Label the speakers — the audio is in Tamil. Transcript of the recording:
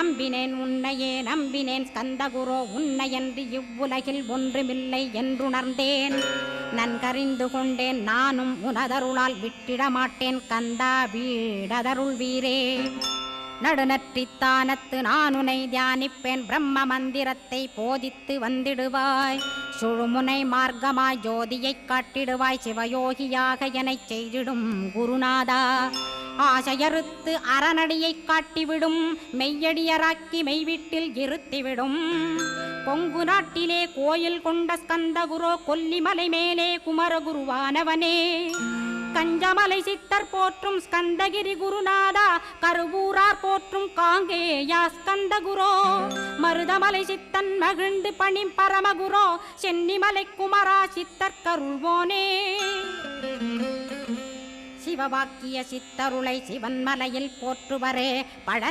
Speaker 1: நம்பினேன் உன்னையே நம்பினேன் ஸ்கந்தகுரோ உன்னையன்று இவ்வுலகில் ஒன்றுமில்லை என்றுணர்ந்தேன் நன்கறிந்து கொண்டேன் நானும் உனதருளால் விட்டிட மாட்டேன் கந்தா வீடதருள் வீரே நடுநற்றித்தானத்து நான் உனை தியானிப்பேன் பிரம்ம மந்திரத்தை போதித்து வந்திடுவாய் சுழுமுனை மார்க்கமாய் ஜோதியைக் காட்டிடுவாய் சிவயோகியாக எனச் செய்திடும் குருநாதா ஆசையறுத்து அறநடியைக் காட்டிவிடும் மெய்யடியராக்கி மெய்வீட்டில் இருத்திவிடும் கொங்கு நாட்டிலே கோயில் கொண்ட ஸ்கந்தகுரோ கொல்லிமலை மேலே குமரகுருவானவனே கஞ்சமலை சித்தர் போற்றும் ஸ்கந்தகிரி குருநாதா கருவூரார் போற்றும் காங்கேயா ஸ்கந்தகுரோ மருதமலை சித்தன் மகிழ்ந்து பணி பரமகுரோ சென்னிமலை குமரா சித்தர் கருள்வோனே சிவவாக்கிய சித்தருளை சிவன்மலையில் போற்றுவரே பழனி